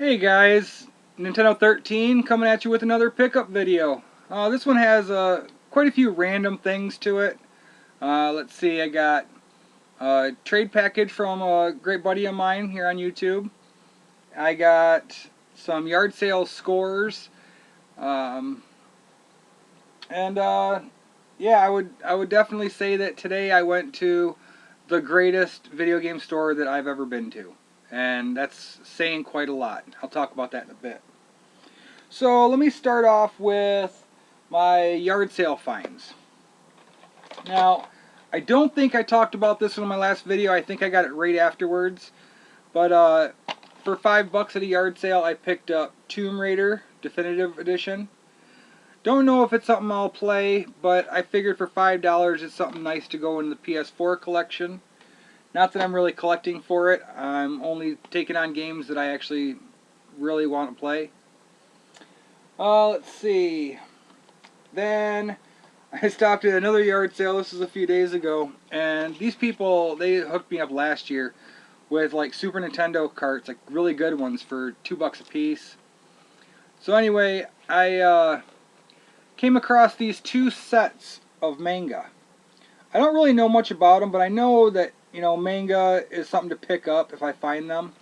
Hey guys, Nintendo 13 coming at you with another pickup video. This one has quite a few random things to it. Let's see, I got a trade package from a great buddy of mine here on YouTube. I got some yard sale scores, um, and yeah, I would definitely say that today I went to the greatest video game store that I've ever been to, and that's saying quite a lot. I'll talk about that in a bit. So let me start off with my yard sale finds. Now, I don't think I talked about this in my last video. I think I got it right afterwards. But for $5 at a yard sale, I picked up Tomb Raider Definitive Edition. Don't know if it's something I'll play, but I figured for $5 it's something nice to go in the PS4 collection. Not that I'm really collecting for it. I'm only taking on games that I actually really want to play. Let's see. Then I stopped at another yard sale. This was a few days ago, and these people, they hooked me up last year with like Super Nintendo carts, like really good ones for $2 a piece. So anyway, I came across these two sets of manga. I don't really know much about them, but I know that, you know, manga is something to pick up if I find them.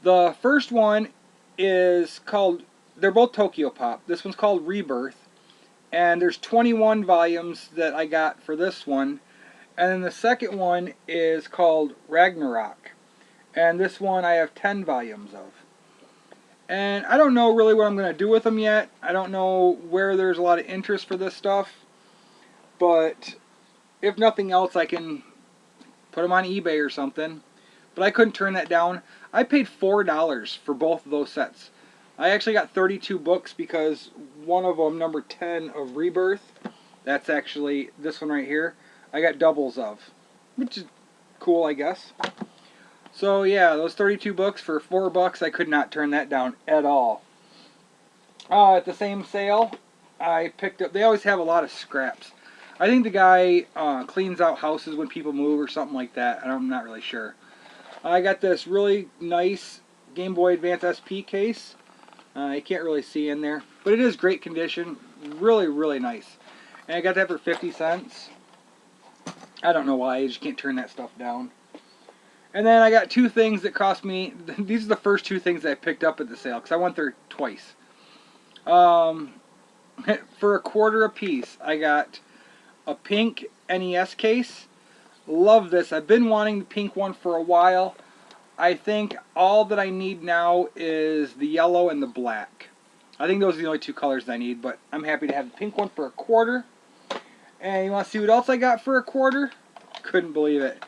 The first one is called, they're both Tokyo Pop. This one's called Rebirth, and there's 21 volumes that I got for this one. And then the second one is called Ragnarok, and this one I have 10 volumes of. And I don't know really what I'm going to do with them yet. I don't know where there's a lot of interest for this stuff, but if nothing else, I can put them on eBay or something. But I couldn't turn that down. I paid $4 for both of those sets. I actually got 32 books because one of them, number 10 of Rebirth, that's actually this one right here, I got doubles of, which is cool, I guess. So yeah, those 32 books for $4, I could not turn that down at all. At the same sale, I picked up, they always have a lot of scraps. I think the guy cleans out houses when people move or something like that. I'm not really sure. I got this really nice Game Boy Advance SP case. You can't really see in there, but it is great condition. Really, really nice. And I got that for 50 cents. I don't know why, I just can't turn that stuff down. And then I got two things that cost me, these are the first two things that I picked up at the sale, because I went there twice. For $0.25 a piece, I got a pink NES case. Love this. I've been wanting the pink one for a while. I think all that I need now is the yellow and the black. I think those are the only two colors that I need, but I'm happy to have the pink one for $0.25. And you want to see what else I got for $0.25? Couldn't believe it.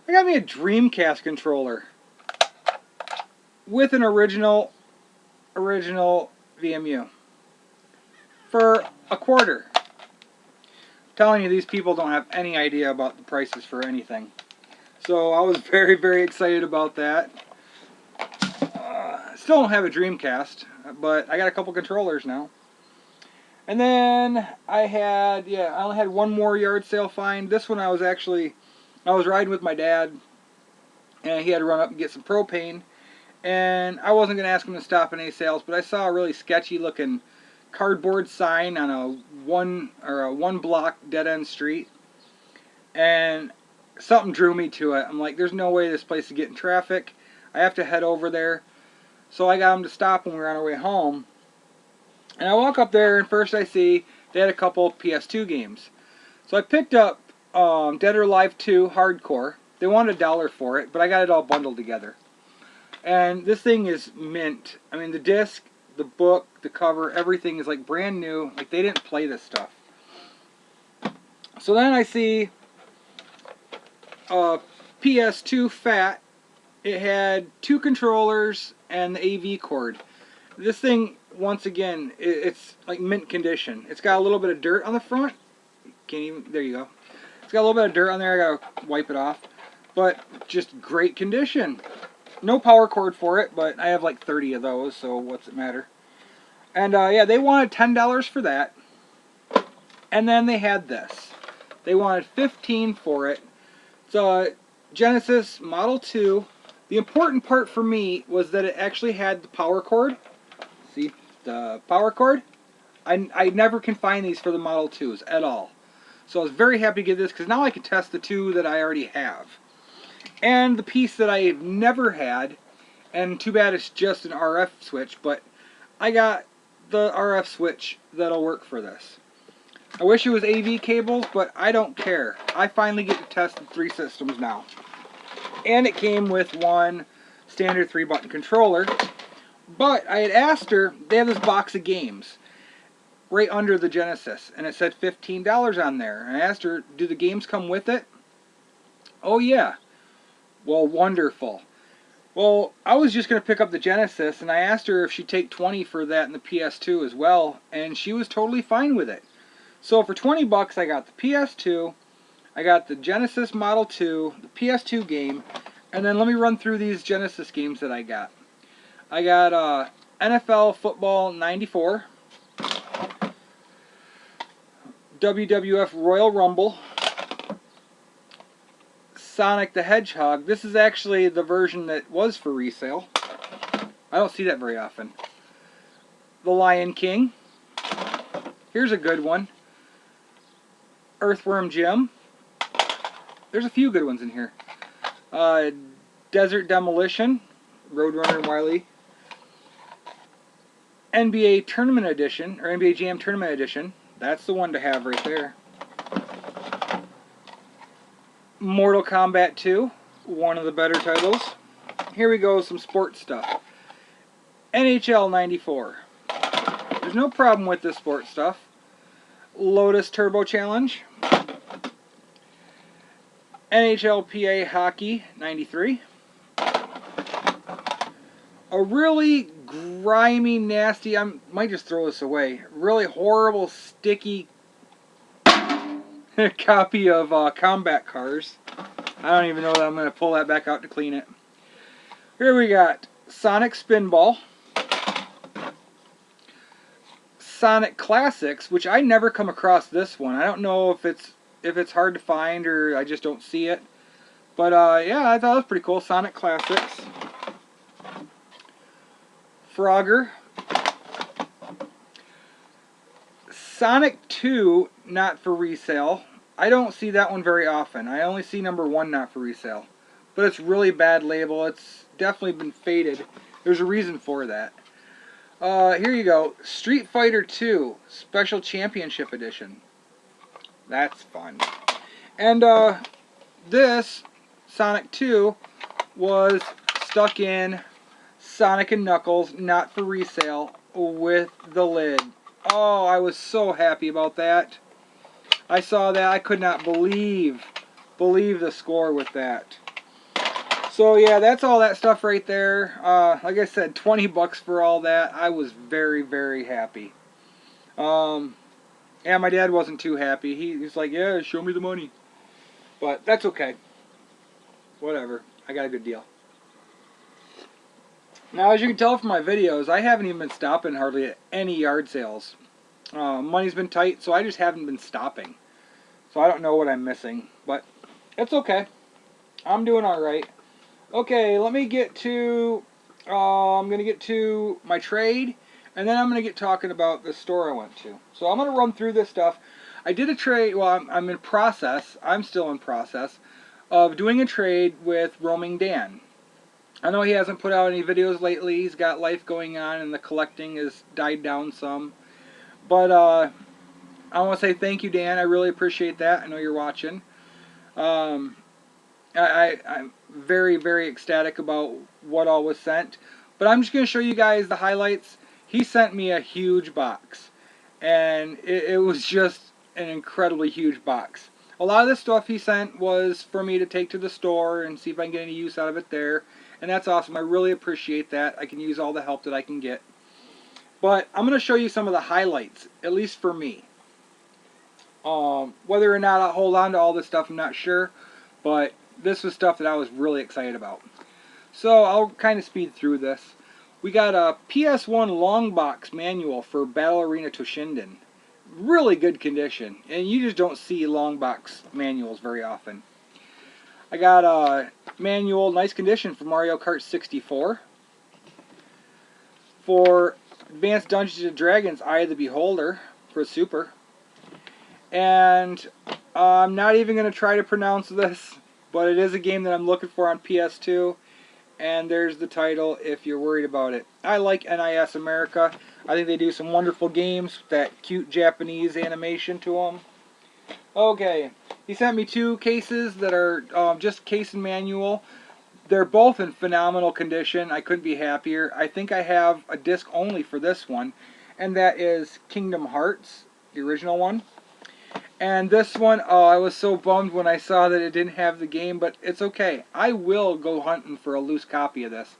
I got me a Dreamcast controller with an original VMU for $0.25. Telling you, these people don't have any idea about the prices for anything. So I was very, very excited about that. Still don't have a Dreamcast, but I got a couple controllers now. And then I only had one more yard sale find. This one I was riding with my dad, and he had to run up and get some propane. And I wasn't going to ask him to stop at any sales, but I saw a really sketchy looking cardboard sign on a one block dead end street, and something drew me to it. I'm like, there's no way this place is getting traffic. I have to head over there. So I got him to stop when we were on our way home. And I walk up there, and first I see they had a couple PS2 games. So I picked up Dead or Alive 2 Hardcore. They wanted $1 for it, but I got it all bundled together. And this thing is mint. I mean, the disc, the book, the cover, everything is like brand new. Like, they didn't play this stuff. So then I see PS2 Fat. It had 2 controllers and the AV cord. This thing, once again, it's like mint condition. It's got a little bit of dirt on the front. Can't even, there you go. It's got a little bit of dirt on there. I gotta wipe it off. But just great condition. No power cord for it, but I have like 30 of those, so what's it matter? And yeah, they wanted $10 for that. And then they had this. They wanted $15 for it. It's a Genesis Model 2 The important part for me was that it actually had the power cord. See, the power cord? I never can find these for the Model 2s at all. So I was very happy to get this because now I can test the two that I already have. And the piece that I've never had, and too bad it's just an RF switch, but I got the RF switch that'll work for this. I wish it was AV cables, but I don't care. I finally get to test the 3 systems now. And it came with one standard 3-button controller. But I had asked her, they have this box of games right under the Genesis, and it said $15 on there. And I asked her, do the games come with it? Oh yeah. Well, wonderful. Well, I was just going to pick up the Genesis, and I asked her if she'd take $20 for that and the PS2 as well, and she was totally fine with it. So for $20, I got the PS2, I got the Genesis Model 2, the PS2 game, and then let me run through these Genesis games that I got. I got NFL Football 94, WWF Royal Rumble, Sonic the Hedgehog. This is actually the version that was for resale. I don't see that very often. The Lion King. Here's a good one. Earthworm Jim. There's a few good ones in here. Desert Demolition. Roadrunner and Wile. NBA Tournament Edition, or NBA Jam Tournament Edition. That's the one to have right there. Mortal Kombat 2, one of the better titles. Here we go, some sports stuff. NHL 94. There's no problem with this sports stuff. Lotus Turbo Challenge. NHLPA Hockey 93. A really grimy, nasty, I might just throw this away, really horrible, sticky copy of Combat Cars. I don't even know that I'm going to pull that back out to clean it. Here we got Sonic Spinball. Sonic Classics, which I never come across this one. I don't know if it's hard to find or I just don't see it. But yeah, I thought it was pretty cool. Sonic Classics. Frogger. Sonic 2, not for resale. I don't see that one very often. I only see number 1 not for resale. But it's really bad label. It's definitely been faded. There's a reason for that. Here you go. Street Fighter 2 Special Championship Edition. That's fun. And this Sonic 2 was stuck in Sonic and Knuckles, not for resale, with the lid. Oh, I was so happy about that. I saw that. I could not believe the score with that. So yeah, that's all that stuff right there. Like I said, $20 for all that. I was very, very happy. Yeah, my dad wasn't too happy. He's like, yeah, show me the money. But that's okay. Whatever. I got a good deal. Now, as you can tell from my videos, I haven't even been stopping hardly at any yard sales. Money's been tight, so I just haven't been stopping. So I don't know what I'm missing, but it's okay. I'm doing alright. Okay, let me get to, I'm going to get to my trade, and then I'm going to get talking about the store I went to. So I'm going to run through this stuff. I did a trade, well, I'm in process, I'm still in process, of doing a trade with Roaming Dan. I know he hasn't put out any videos lately. He's got life going on and the collecting has died down some. But I want to say thank you, Dan. I really appreciate that. I know you're watching. I'm very, very ecstatic about what all was sent. But I'm just going to show you guys the highlights. He sent me a huge box. And it was just an incredibly huge box. A lot of the stuff he sent was for me to take to the store and see if I can get any use out of it there. And that's awesome. I really appreciate that. I can use all the help that I can get. But I'm going to show you some of the highlights, at least for me. Whether or not I'll hold on to all this stuff, I'm not sure. But this was stuff that I was really excited about. So I'll kind of speed through this. We got a PS1 long box manual for Battle Arena Toshinden. Really good condition. And you just don't see long box manuals very often. I got a manual, nice condition for Mario Kart 64. For Advanced Dungeons and Dragons, Eye of the Beholder for Super. And I'm not even going to try to pronounce this, but it is a game that I'm looking for on PS2. And there's the title if you're worried about it. I like NIS America. I think they do some wonderful games with that cute Japanese animation to them. Okay, he sent me 2 cases that are just case and manual. They're both in phenomenal condition. I couldn't be happier. I think I have a disc only for this one, and that is Kingdom Hearts, the original one. And this one, oh, I was so bummed when I saw that it didn't have the game, but it's okay. I will go hunting for a loose copy of this,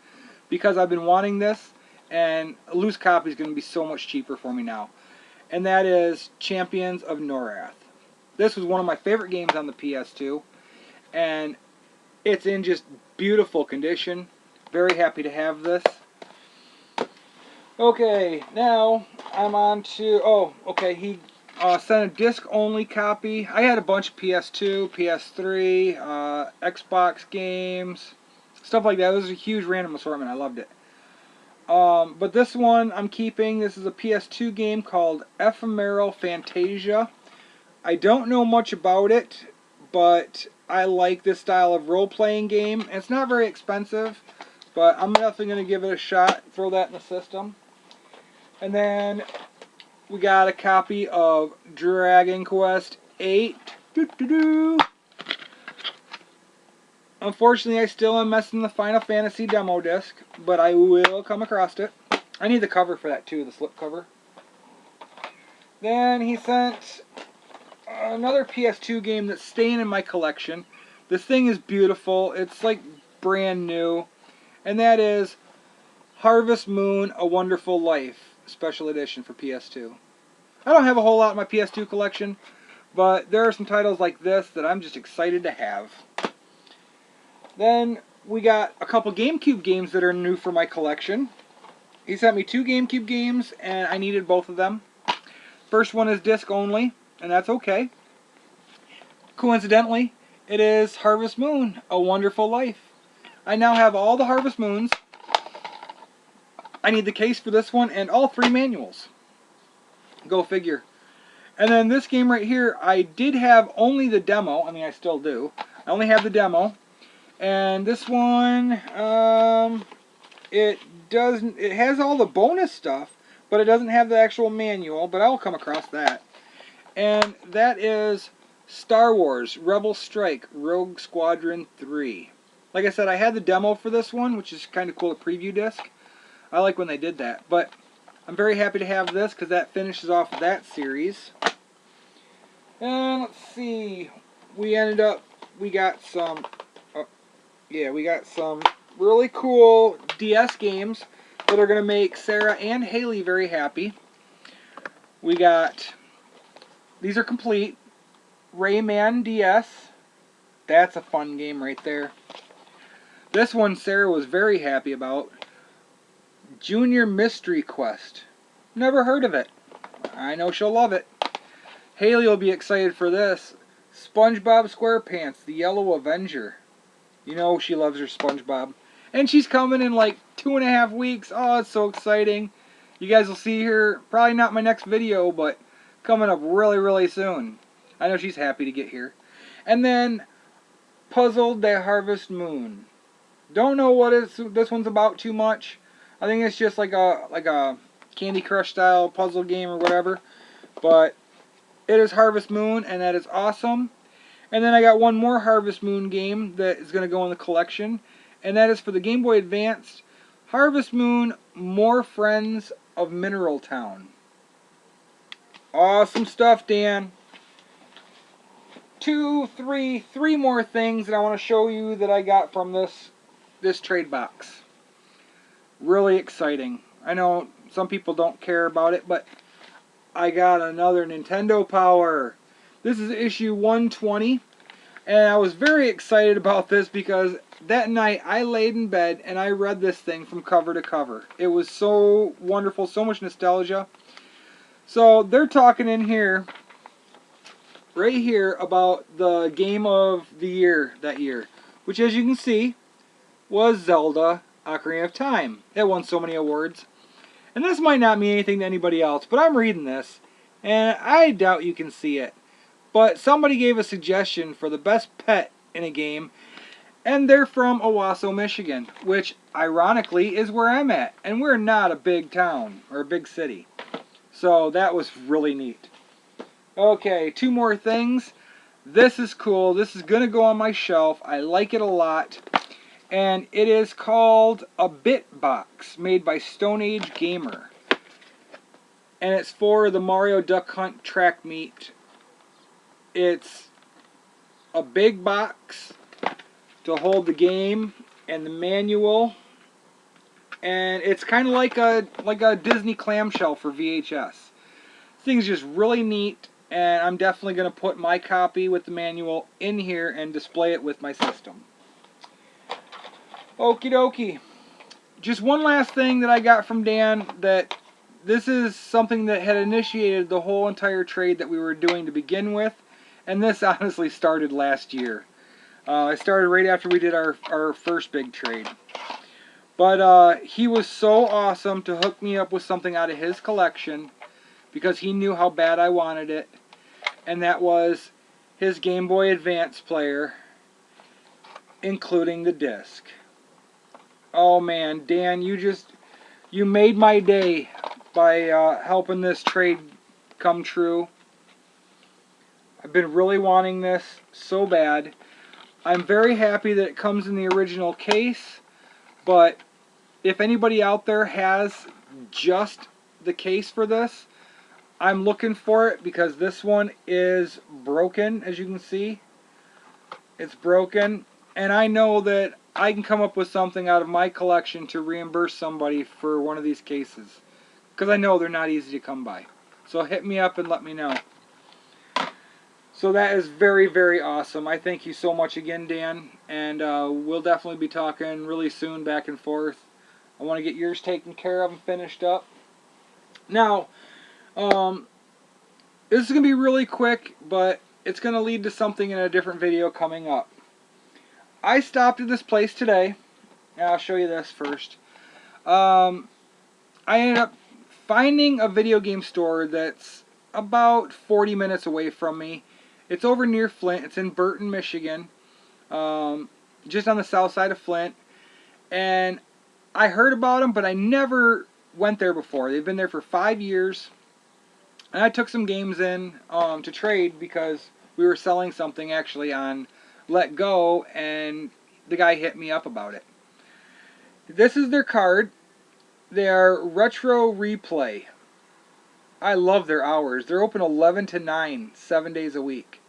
because I've been wanting this, and a loose copy is going to be so much cheaper for me now. And that is Champions of Norath. This was one of my favorite games on the PS2, and it's in just beautiful condition. Very happy to have this. Okay, now I'm on to, oh, okay, he sent a disc-only copy. I had a bunch of PS2, PS3, Xbox games, stuff like that. It was a huge random assortment. I loved it. But this one I'm keeping. This is a PS2 game called Ephemeral Fantasia. I don't know much about it, but I like this style of role-playing game. It's not very expensive, but I'm definitely going to give it a shot, throw that in the system. And then we got a copy of Dragon Quest VIII. Unfortunately, I still am missing the Final Fantasy demo disc, but I will come across it. I need the cover for that too, the slip cover. Then he sent another PS2 game that's staying in my collection. This thing is beautiful. It's like brand new. And that is Harvest Moon, A Wonderful Life, Special Edition for PS2. I don't have a whole lot in my PS2 collection, but there are some titles like this that I'm just excited to have. Then we got a couple GameCube games that are new for my collection. He sent me 2 GameCube games, and I needed both of them. First one is disc only, and that's okay. Coincidentally, it is Harvest Moon, A Wonderful Life. I now have all the Harvest Moons. I need the case for this one and all 3 manuals. Go figure. And then this game right here, I did have only the demo. I mean, I still do. I only have the demo. And this one, it has all the bonus stuff, but it doesn't have the actual manual, but I'll come across that. And that is Star Wars Rebel Strike Rogue Squadron 3. Like I said, I had the demo for this one, which is kind of cool, a preview disc. I like when they did that, but I'm very happy to have this because that finishes off that series. And let's see, we got some really cool DS games that are going to make Sarah and Haley very happy. These are complete. Rayman DS. That's a fun game right there. This one Sarah was very happy about. Junior Mystery Quest. Never heard of it. I know she'll love it. Haley will be excited for this. SpongeBob SquarePants, The Yellow Avenger. You know she loves her SpongeBob. And she's coming in like 2.5 weeks. Oh, it's so exciting. You guys will see her, probably not my next video, but coming up really, really soon. I know she's happy to get here. And then Puzzled the Harvest Moon. Don't know what this one's about too much. I think it's just like a Candy Crush style puzzle game or whatever. But it is Harvest Moon, and that is awesome. And then I got one more Harvest Moon game that is going to go in the collection. And that is for the Game Boy Advance. Harvest Moon, More Friends of Mineral Town. Awesome stuff, Dan. Three more things that I want to show you that I got from this trade box. Really exciting. I know some people don't care about it, but I got another Nintendo Power. This is issue 120, and I was very excited about this because that night I laid in bed and I read this thing from cover to cover. It was so wonderful, so much nostalgia. So they're talking in here, right here, about the game of the year that year. which, as you can see, was Zelda Ocarina of Time. It won so many awards. And this might not mean anything to anybody else, but I'm reading this, and I doubt you can see it. But somebody gave a suggestion for the best pet in a game, and they're from Owasso, Michigan, which, ironically, is where I'm at. And we're not a big town, or a big city. So that was really neat. Okay, 2 more things. This is cool. This is going to go on my shelf. I like it a lot. And it is called a Bit Box, made by Stone Age Gamer. And it's for the Mario Duck Hunt track meet. It's a big box to hold the game and the manual. And it's kind of like a Disney clamshell for VHS. This thing's just really neat. And I'm definitely going to put my copy with the manual in here and display it with my system. Okie dokie. Just one last thing that I got from Dan, that this is something that had initiated the whole entire trade that we were doing to begin with. And this honestly started last year. I started right after we did our first big trade. But he was so awesome to hook me up with something out of his collection, because he knew how bad I wanted it. And that was his Game Boy Advance player, including the disc. Oh man, Dan, you made my day by helping this trade come true. I've been really wanting this so bad. I'm very happy that it comes in the original case, but if anybody out there has just the case for this, I'm looking for it, because this one is broken, as you can see. It's broken, and I know that I can come up with something out of my collection to reimburse somebody for one of these cases, because I know they're not easy to come by. So hit me up and let me know. So that is very, very awesome. I thank you so much again, Dan, and we'll definitely be talking really soon back and forth. I want to get yours taken care of and finished up. Now, this is going to be really quick, but it's going to lead to something in a different video coming up. I stopped at this place today. I'll show you this first. I ended up finding a video game store that's about 40 minutes away from me. It's over near Flint. It's in Burton, Michigan, just on the south side of Flint. And I heard about them, but I never went there before. They've been there for 5 years. And I took some games in to trade, because we were selling something actually on Let Go, and the guy hit me up about it. This is their card. They are Retro Replay. I love their hours. They're open 11 to 9, 7 days a week.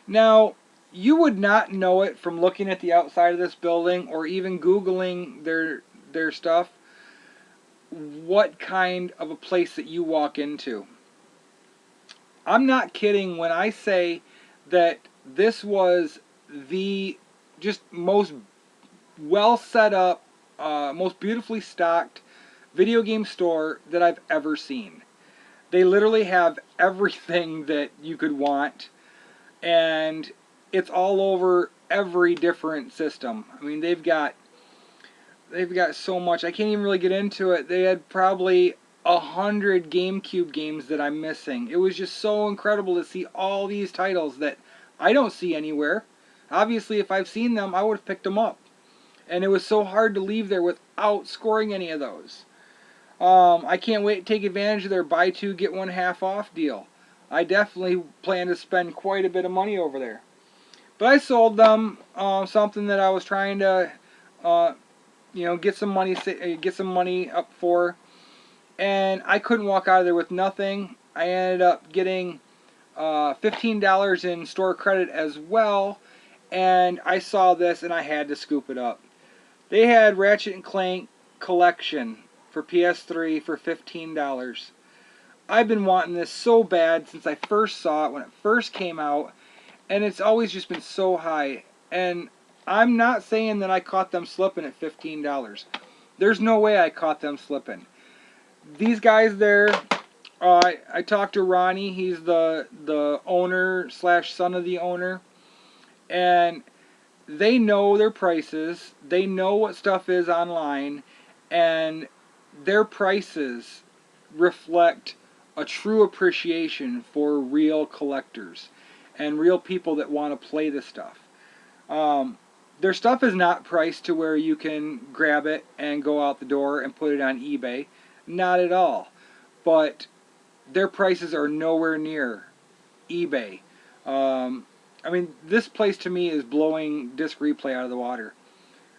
Now, you would not know it from looking at the outside of this building or even Googling their stuff, what kind of a place that you walk into. I'm not kidding when I say that this was the just most well set up, most beautifully stocked video game store that I've ever seen. They literally have everything that you could want, and it's all over every different system. I mean, they've got so much. I can't even really get into it. They had probably 100 GameCube games that I'm missing. It was just so incredible to see all these titles that I don't see anywhere. Obviously, if I've seen them, I would have picked them up. And it was so hard to leave there without scoring any of those. I can't wait to take advantage of their buy two, get one half off deal. I definitely plan to spend quite a bit of money over there. But I sold them something that I was trying to, get some money up for. And I couldn't walk out of there with nothing. I ended up getting $15 in store credit as well. And I saw this and I had to scoop it up. They had Ratchet & Clank Collection for PS3 for $15. I've been wanting this so bad since I first saw it when it first came out, and it's always just been so high. And I'm not saying that I caught them slipping at $15. There's no way I caught them slipping. These guys there, I talked to Ronnie. He's the owner / son of the owner, and they know their prices, they know what stuff is online, and their prices reflect a true appreciation for real collectors and real people that want to play this stuff. Their stuff is not priced to where you can grab it and go out the door and put it on eBay. Not at all. But their prices are nowhere near eBay. I mean, this place to me is blowing Disc Replay out of the water.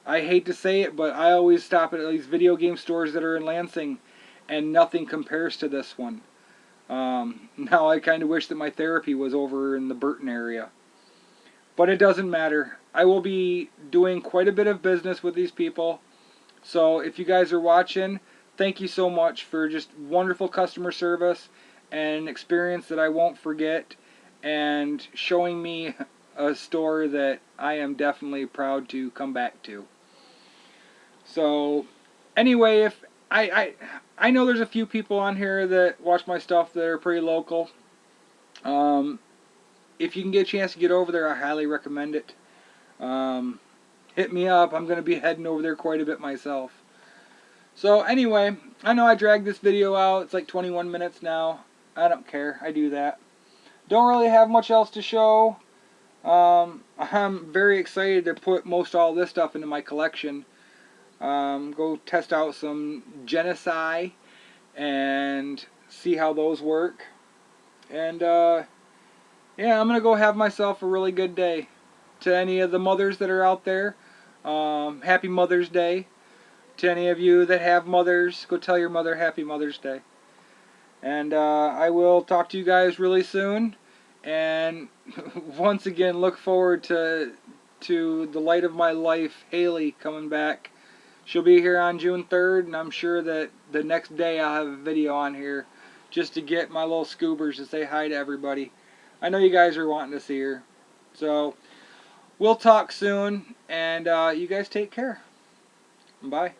I hate to say it, but I always stop at these video game stores that are in Lansing, and nothing compares to this one. Now I kind of wish that my therapy was over in the Burton area. But it doesn't matter. I will be doing quite a bit of business with these people. So if you guys are watching, thank you so much for just wonderful customer service and experience that I won't forget, and showing me a store that I am definitely proud to come back to. So anyway, if I know there's a few people on here that watch my stuff that are pretty local. If you can get a chance to get over there, I highly recommend it. Hit me up. I'm going to be heading over there quite a bit myself. So anyway, I know I dragged this video out. It's like 21 minutes now. I don't care. I do that. Don't really have much else to show. I'm very excited to put most all this stuff into my collection. Go test out some Genocide and see how those work. And yeah, I'm going to go have myself a really good day. To any of the mothers that are out there, Happy Mother's Day. To any of you that have mothers, go tell your mother Happy Mother's Day. And I will talk to you guys really soon. And once again, look forward to the light of my life, Haley, coming back. She'll be here on June 3rd, and I'm sure that the next day I'll have a video on here just to get my little scoobers to say hi to everybody. I know you guys are wanting to see her. So we'll talk soon, and you guys take care. Bye.